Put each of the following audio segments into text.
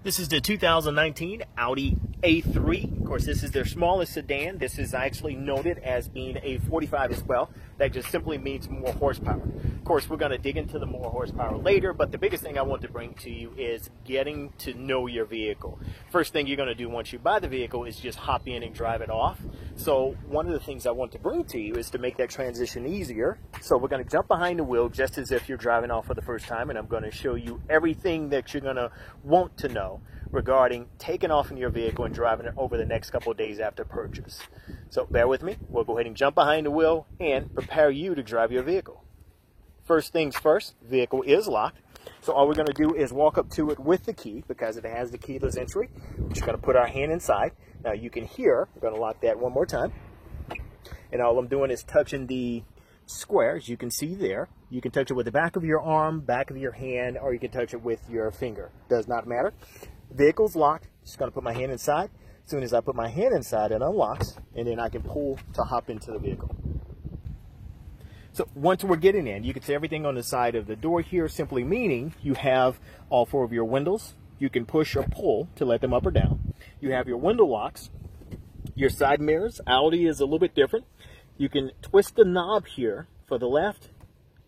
This is the 2019 Audi A3. Of course, this is their smallest sedan. This is actually noted as being a 45 as well. That just simply means more horsepower. Of course, we're going to dig into the more horsepower later, but the biggest thing I want to bring to you is getting to know your vehicle. First thing you're going to do once you buy the vehicle is just hop in and drive it off. So one of the things I want to bring to you is to make that transition easier. So we're going to jump behind the wheel just as if you're driving off for the first time, and I'm going to show you everything that you're going to want to know regarding taking off in your vehicle and driving it over the next couple of days after purchase. So bear with me. We'll go ahead and jump behind the wheel and prepare you to drive your vehicle. First things first, vehicle is locked. So all we're going to do is walk up to it with the key because it has the keyless entry. We're just going to put our hand inside. Now you can hear, I'm going to lock that one more time. And all I'm doing is touching the square, as you can see there. You can touch it with the back of your arm, back of your hand, or you can touch it with your finger. Does not matter. Vehicle's locked. Just going to put my hand inside. As soon as I put my hand inside, it unlocks, and then I can pull to hop into the vehicle. So once we're getting in, you can see everything on the side of the door here, simply meaning you have all four of your windows. You can push or pull to let them up or down. You have your window locks, your side mirrors. Audi is a little bit different. You can twist the knob here for the left.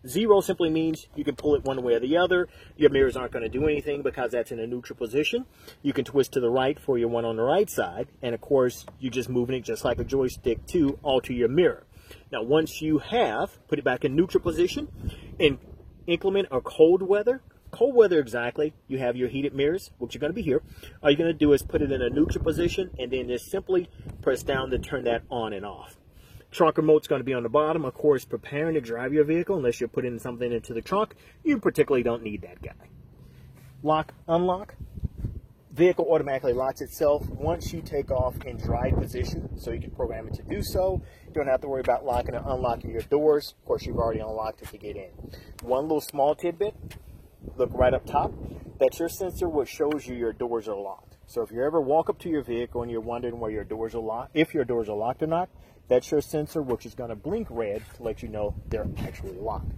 Zero simply means you can pull it one way or the other. Your mirrors aren't going to do anything because that's in a neutral position. You can twist to the right for your one on the right side. And of course, you're just moving it just like a joystick to alter your mirror. Now, once you have put it back in neutral position, in inclement or cold weather exactly, you have your heated mirrors, which are going to be here. All you're going to do is put it in a neutral position and then just simply press down to turn that on and off. Trunk remote's going to be on the bottom. Of course, preparing to drive your vehicle, unless you're putting something into the trunk, you particularly don't need that guy. Lock, unlock. Vehicle automatically locks itself once you take off in drive position, so you can program it to do so. You don't have to worry about locking and unlocking your doors. Of course, you've already unlocked it to get in. One little small tidbit, look right up top. That's your sensor which shows you your doors are locked. So if you ever walk up to your vehicle and you're wondering where your doors are locked, if your doors are locked or not, that's your sensor which is going to blink red to let you know they're actually locked.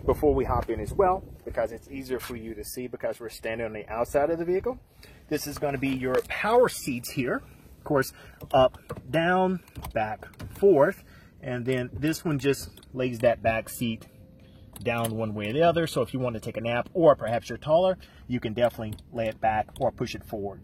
Before we hop in as well, because it's easier for you to see because we're standing on the outside of the vehicle, this is going to be your power seats here. Of course, up, down, back, forth, and then this one just lays that back seat down one way or the other. So if you want to take a nap or perhaps you're taller, you can definitely lay it back or push it forward.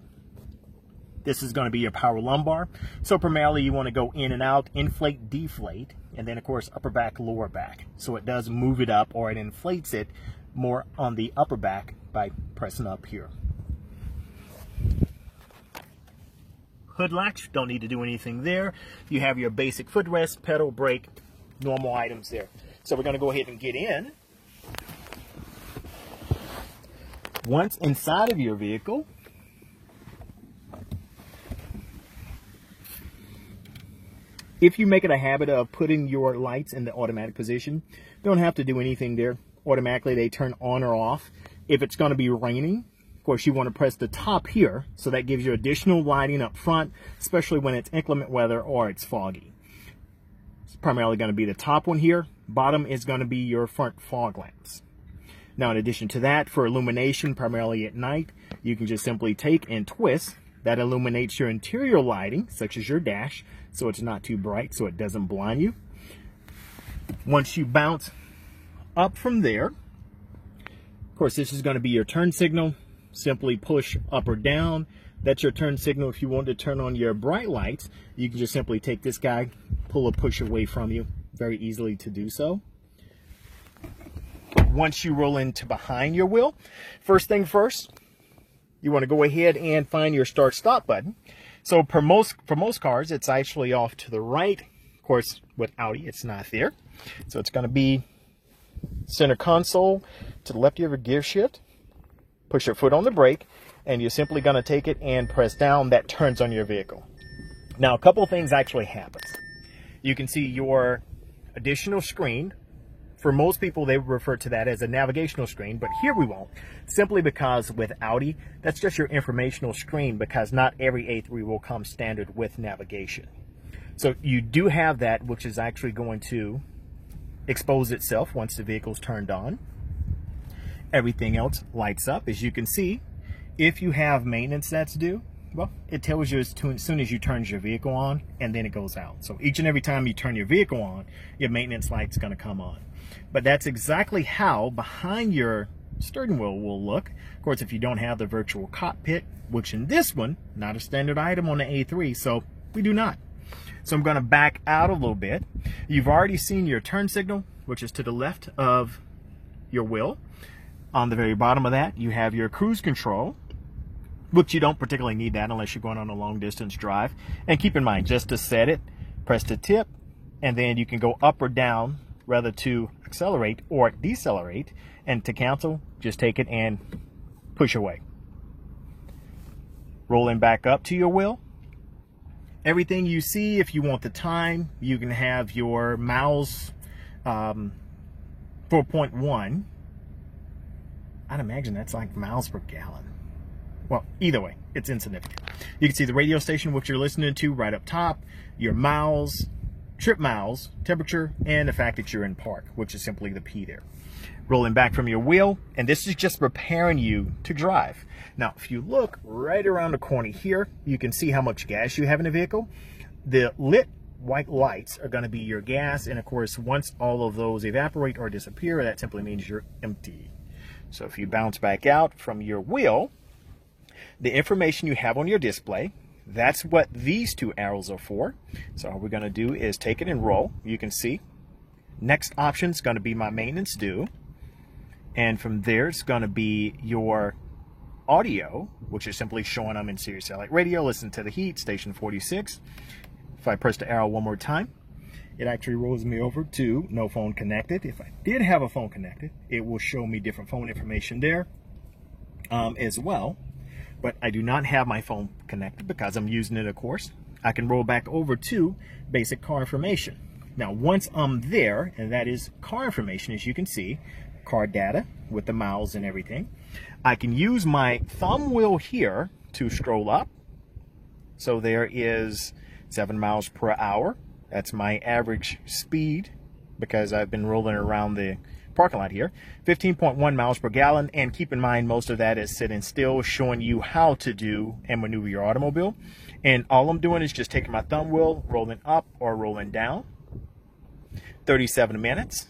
This is going to be your power lumbar. So primarily you want to go in and out, inflate, deflate, and then of course upper back, lower back. So it does move it up or it inflates it more on the upper back by pressing up here. Hood latch, don't need to do anything there. You have your basic footrest, pedal, brake, normal items there. So we're going to go ahead and get in. Once inside of your vehicle, if you make it a habit of putting your lights in the automatic position, don't have to do anything there. Automatically they turn on or off. If it's going to be raining, of course you want to press the top here, so that gives you additional lighting up front, especially when it's inclement weather or it's foggy. It's primarily going to be the top one here. Bottom is going to be your front fog lamps. Now in addition to that, for illumination, primarily at night, you can just simply take and twist. That illuminates your interior lighting, such as your dash, so it's not too bright, so it doesn't blind you. Once you bounce up from there, of course, this is going to be your turn signal. Simply push up or down. That's your turn signal. If you want to turn on your bright lights, you can just simply take this guy, pull or push away from you. Very easily to do so. Once you roll into behind your wheel, first thing first, you want to go ahead and find your start-stop button. So for most cars, it's actually off to the right. Of course, with Audi, it's not there. So it's going to be center console to the left. You have a gear shift. Push your foot on the brake, and you're simply going to take it and press down. That turns on your vehicle. Now, a couple of things actually happens. You can see your additional screen. For most people, they refer to that as a navigational screen, but here we won't. Simply because with Audi, that's just your informational screen, because not every A3 will come standard with navigation. So you do have that, which is actually going to expose itself once the vehicle's turned on. Everything else lights up. As you can see, If you have maintenance that's due, well, it tells you as soon as you turn your vehicle on, and then it goes out. So each and every time you turn your vehicle on, your maintenance light's going to come on. But that's exactly how behind your steering wheel will look. Of course, if you don't have the virtual cockpit, which in this one, not a standard item on the A3, so we do not. So I'm going to back out a little bit. You've already seen your turn signal, which is to the left of your wheel. On the very bottom of that, you have your cruise control, which you don't particularly need that unless you're going on a long distance drive. And keep in mind, just to set it, press the tip, and then you can go up or down, rather to accelerate or decelerate. And to cancel, just take it and push away. Rolling back up to your wheel. Everything you see, if you want the time, you can have your miles 4.1. I'd imagine that's like miles per gallon. Well, either way, it's insignificant. You can see the radio station, which you're listening to right up top, your miles, trip miles, temperature, and the fact that you're in park, which is simply the P there. Rolling back from your wheel, and this is just preparing you to drive. Now, if you look right around the corner here, you can see how much gas you have in the vehicle. The lit white lights are going to be your gas, and of course, once all of those evaporate or disappear, that simply means you're empty. So if you bounce back out from your wheel, the information you have on your display, that's what these two arrows are for. So all we're going to do is take it and roll. You can see next option is going to be my maintenance due, and from there it's going to be your audio, which is simply showing I'm in Sirius Satellite Radio, listen to the heat, station 46. If I press the arrow one more time, it actually rolls me over to no phone connected. If I did have a phone connected, it will show me different phone information there as well. But I do not have my phone connected because I'm using it, of course. I can roll back over to basic car information. Now, once I'm there, and that is car information, as you can see, car data with the miles and everything, I can use my thumb wheel here to scroll up. So there is 7 miles per hour. That's my average speed because I've been rolling around the parking lot here. 15.1 miles per gallon, and keep in mind most of that is sitting still, showing you how to do and maneuver your automobile. And all I'm doing is just taking my thumb wheel, rolling up or rolling down. 37 minutes,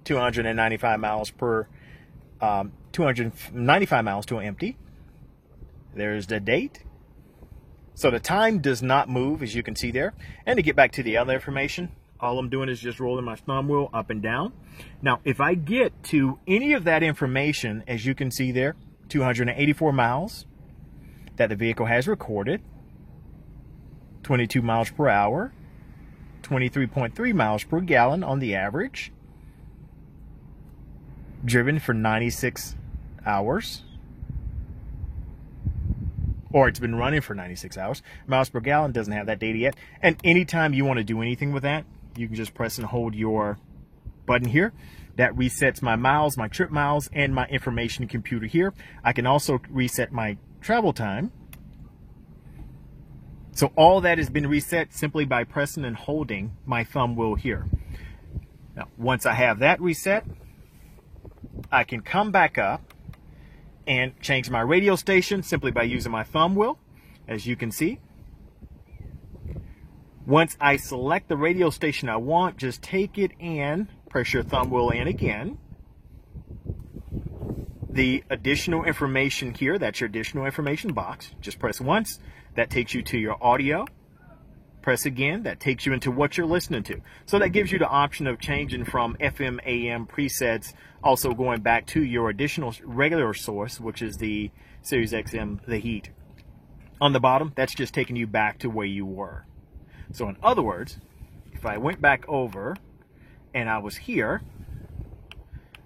295 miles per 295 miles to empty. There's the date. So the time does not move, as you can see there. And to get back to the other information, all I'm doing is just rolling my thumb wheel up and down. Now, if I get to any of that information, as you can see there, 284 miles that the vehicle has recorded, 22 miles per hour, 23.3 miles per gallon on the average, driven for 96 hours, or it's been running for 96 hours. Miles per gallon doesn't have that data yet. And anytime you want to do anything with that, you can just press and hold your button here. That resets my miles, my trip miles, and my information computer here. I can also reset my travel time. So all that has been reset simply by pressing and holding my thumb wheel here. Now, once I have that reset, I can come back up and change my radio station simply by using my thumb wheel, as you can see. Once I select the radio station I want, just take it and press your thumb wheel in again. The additional information here, that's your additional information box. Just press once, that takes you to your audio. Press again, that takes you into what you're listening to. So that gives you the option of changing from FM, AM presets, also going back to your additional regular source, which is the Sirius XM, the heat. On the bottom, that's just taking you back to where you were. So in other words, if I went back over and I was here,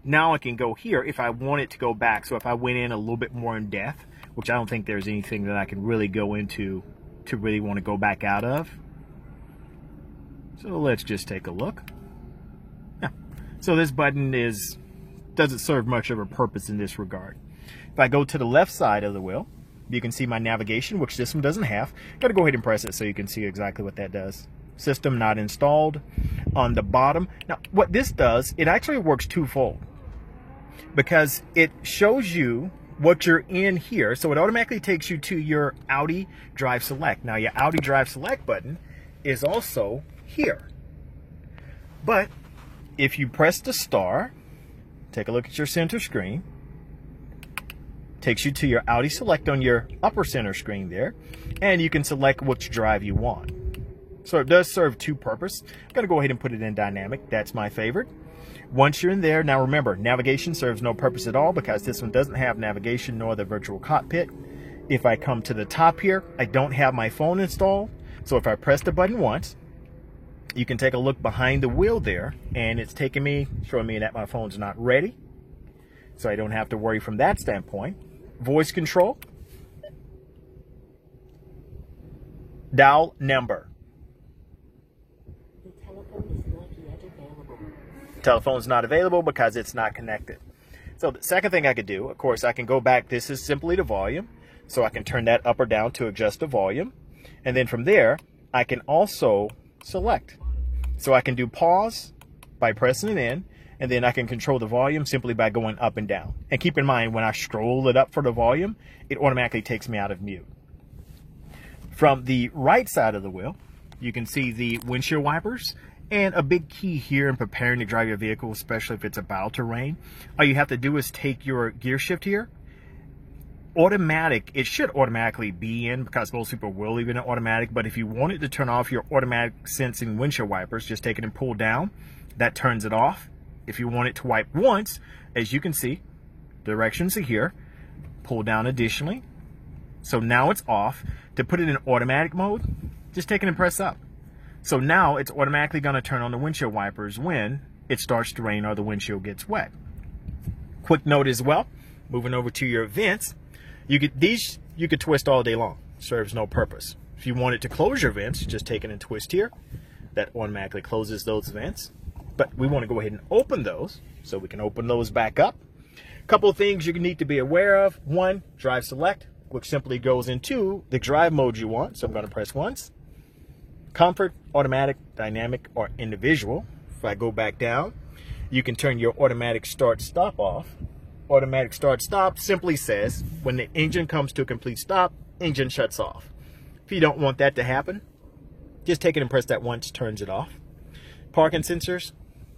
now I can go here if I wanted to go back. So if I went in a little bit more in depth, which I don't think there's anything that I can really go into to really want to go back out of. So let's just take a look. Yeah. So this button doesn't serve much of a purpose in this regard. If I go to the left side of the wheel, you can see my navigation, which this one doesn't have. Got to go ahead and press it so you can see exactly what that does. System not installed on the bottom. Now, what this does, it actually works twofold, because it shows you what you're in here. So it automatically takes you to your Audi Drive Select. Now your Audi Drive Select button is also here. But if you press the star, take a look at your center screen, takes you to your Audi Select on your upper center screen there, and you can select which drive you want. So it does serve two purposes. I'm going to go ahead and put it in dynamic. That's my favorite. Once you're in there, now remember, navigation serves no purpose at all because this one doesn't have navigation nor the virtual cockpit. If I come to the top here, I don't have my phone installed. So if I press the button once, you can take a look behind the wheel there, and it's taking me, showing me that my phone's not ready. So I don't have to worry from that standpoint. Voice control. Dial number. Telephone's not available because it's not connected. So the second thing I could do, of course, I can go back. This is simply the volume. So I can turn that up or down to adjust the volume. And then from there, I can also select. So I can do pause by pressing it in, and then I can control the volume simply by going up and down. And keep in mind, when I scroll it up for the volume, it automatically takes me out of mute. From the right side of the wheel, you can see the windshield wipers. And a big key here in preparing to drive your vehicle, especially if it's about to rain, all you have to do is take your gear shift here. Automatic, it should automatically be in because most people will leave it in automatic, but if you want it to turn off your automatic sensing windshield wipers, just take it and pull down. That turns it off. If you want it to wipe once, as you can see, directions are here. Pull down additionally. So now it's off. To put it in automatic mode, just take it and press up. So now it's automatically going to turn on the windshield wipers when it starts to rain or the windshield gets wet. Quick note as well, moving over to your vents, you could twist all day long. Serves no purpose. If you wanted to close your vents, just take it and twist here. That automatically closes those vents. But we want to go ahead and open those, so we can open those back up. A couple of things you need to be aware of. One, Drive Select, which simply goes into the drive mode you want. So I'm going to press once. Comfort, automatic, dynamic, or individual. If I go back down, you can turn your automatic start-stop off. Automatic start-stop simply says when the engine comes to a complete stop, engine shuts off. If you don't want that to happen, just take it and press that once, turns it off. Parking sensors,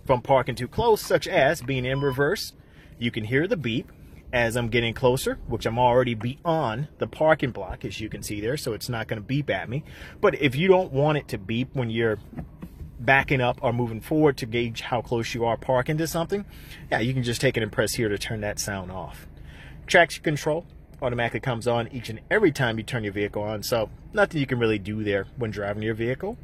from parking too close, such as being in reverse, you can hear the beep as I'm getting closer, which I'm already beyond the parking block, as you can see there, so it's not going to beep at me. But if you don't want it to beep when you're backing up or moving forward to gauge how close you are parking to something, yeah, you can just take it and press here to turn that sound off. Traction control automatically comes on each and every time you turn your vehicle on, so nothing you can really do there when driving your vehicle.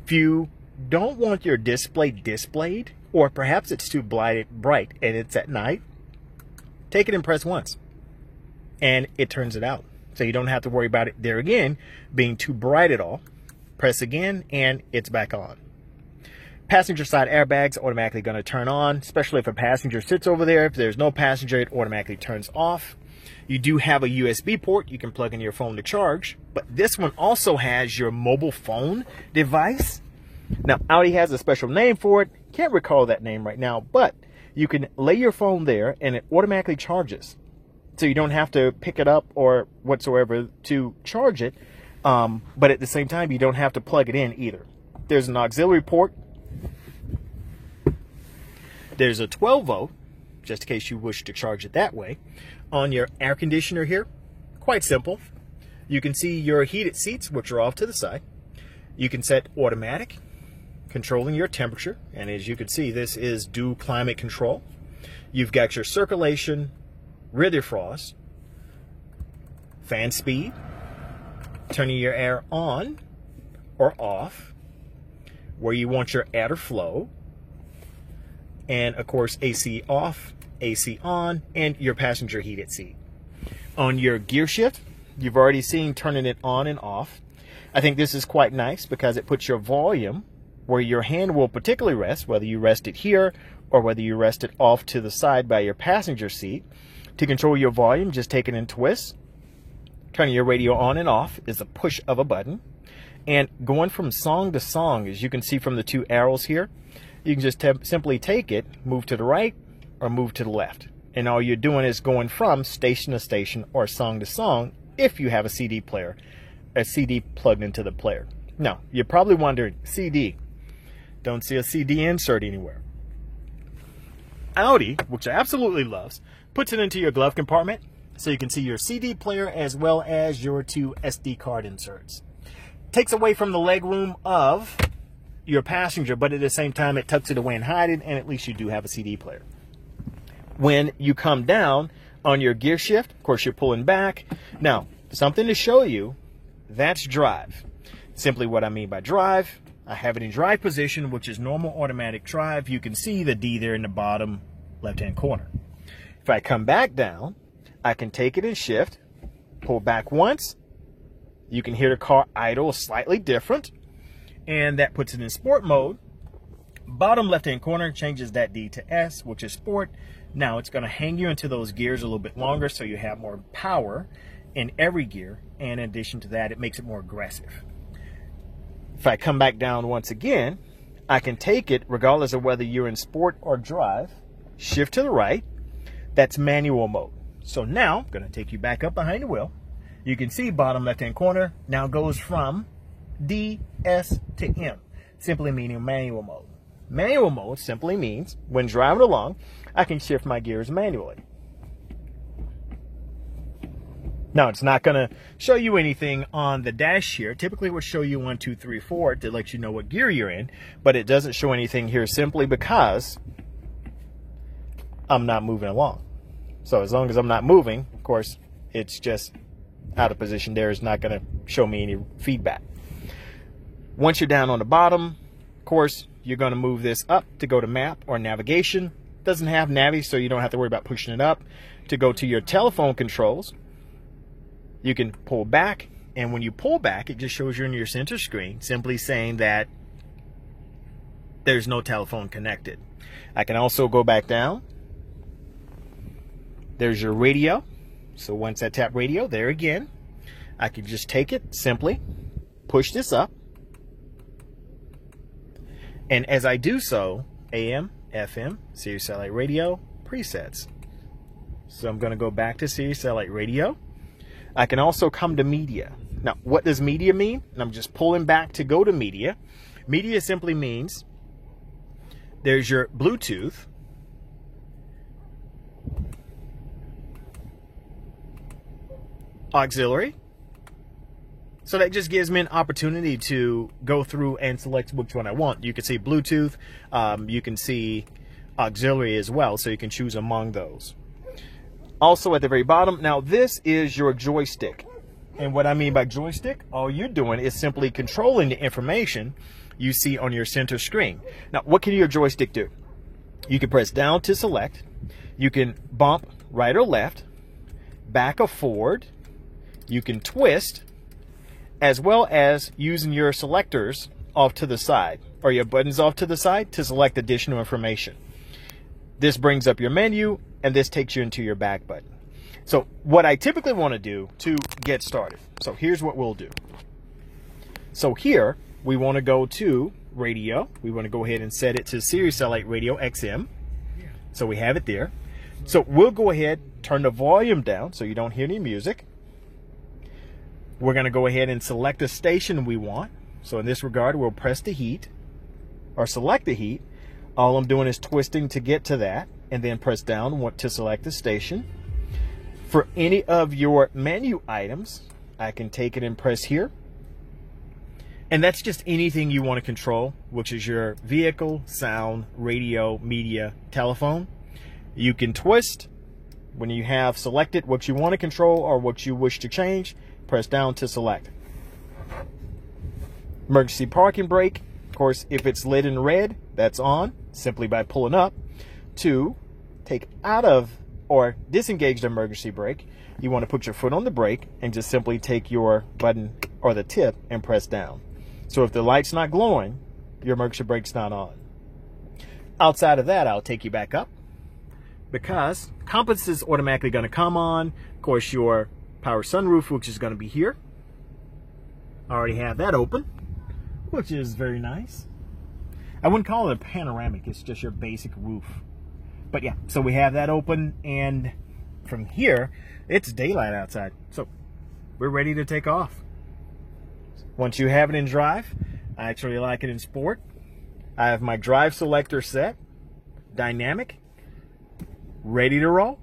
If you don't want your display displayed, or perhaps it's too bright and it's at night, take it and press once, and it turns it out. So you don't have to worry about it there again being too bright at all. Press again, and it's back on. Passenger side airbags automatically going to turn on, especially if a passenger sits over there. If there's no passenger, it automatically turns off. You do have a USB port you can plug in your phone to charge, but this one also has your mobile phone device. Now, Audi has a special name for it. Can't recall that name right now, but you can lay your phone there and it automatically charges. So you don't have to pick it up or whatsoever to charge it. But at the same time, you don't have to plug it in either. There's an auxiliary port. There's a 12 volt, just in case you wish to charge it that way. On your air conditioner here, quite simple. You can see your heated seats, which are off to the side. You can set automatic, controlling your temperature. And as you can see, this is dual climate control. You've got your circulation, rear defrost, fan speed, turning your air on or off, where you want your air to flow, and of course AC off, AC on, and your passenger heated seat. On your gear shift, you've already seen turning it on and off. I think this is quite nice because it puts your volume where your hand will particularly rest, whether you rest it here or whether you rest it off to the side by your passenger seat. To control your volume, just take it and twist. Turning your radio on and off is a push of a button. And going from song to song, as you can see from the two arrows here, you can just simply take it, move to the right or move to the left. And all you're doing is going from station to station or song to song if you have a CD player, a CD plugged into the player. Now, you're probably wondering, CD, don't see a CD insert anywhere. Audi, which I absolutely loves, puts it into your glove compartment so you can see your CD player as well as your 2 SD card inserts. Takes away from the leg room of your passenger, but at the same time it tucks it away and hides it, and at least you do have a CD player. When you come down on your gear shift, of course you're pulling back. Now, something to show you, that's drive. Simply what I mean by drive, I have it in drive position, which is normal automatic drive. You can see the D there in the bottom left-hand corner. If I come back down, I can take it in shift, pull back once. You can hear the car idle slightly different, and that puts it in sport mode. Bottom left-hand corner changes that D to S, which is sport. Now it's going to hang you into those gears a little bit longer so you have more power in every gear, and in addition to that, it makes it more aggressive. If I come back down once again, I can take it regardless of whether you're in sport or drive, shift to the right. That's manual mode. So now I'm going to take you back up behind the wheel. You can see bottom left hand corner now goes from D, S to M, simply meaning manual mode. Manual mode simply means when driving along, I can shift my gears manually. Now, it's not going to show you anything on the dash here. Typically, it would show you 1, 2, 3, 4 to let you know what gear you're in, but it doesn't show anything here simply because I'm not moving along. So as long as I'm not moving, of course, it's just out of position there. It's not going to show me any feedback. Once you're down on the bottom, of course, you're going to move this up to go to map or navigation. Doesn't have Navi, so you don't have to worry about pushing it up. To go to your telephone controls, you can pull back, and when you pull back, it just shows you in your center screen, simply saying that there's no telephone connected. I can also go back down. There's your radio. So once I tap radio, there again, I can just take it, simply push this up. And as I do so, AM, FM, Sirius Satellite Radio, presets. So I'm going to go back to Sirius Satellite Radio. I can also come to media. Now, what does media mean? And I'm just pulling back to go to media. Media simply means there's your Bluetooth, auxiliary. So that just gives me an opportunity to go through and select which one I want. You can see Bluetooth, you can see auxiliary as well, so you can choose among those. Also at the very bottom, now this is your joystick. And what I mean by joystick, all you're doing is simply controlling the information you see on your center screen. Now, what can your joystick do? You can press down to select. You can bump right or left, back or forward. You can twist, as well as using your selectors off to the side, or your buttons off to the side to select additional information. This brings up your menu, and this takes you into your back button. So what I typically want to do to get started. So here's what we'll do. So here, we want to go to radio. We want to go ahead and set it to Sirius Satellite Radio XM. So we have it there. So we'll go ahead, turn the volume down so you don't hear any music. We're going to go ahead and select the station we want. So in this regard, we'll press the heat, or select the heat. All I'm doing is twisting to get to that, and then press down to select the station. For any of your menu items, I can take it and press here. And that's just anything you want to control, which is your vehicle, sound, radio, media, telephone. You can twist when you have selected what you want to control or what you wish to change. Press down to select. Emergency parking brake, of course, if it's lit in red, that's on, simply by pulling up. To take out of or disengage the emergency brake, you want to put your foot on the brake and just simply take your button or the tip and press down. So if the light's not glowing, your emergency brake's not on. Outside of that, I'll take you back up, because compass is automatically going to come on. Of course, your power sunroof, which is going to be here. I already have that open, which is very nice. I wouldn't call it a panoramic, it's just your basic roof. But yeah, so we have that open, and from here, it's daylight outside. So we're ready to take off. Once you have it in drive, I actually like it in sport. I have my drive selector set, dynamic, ready to roll.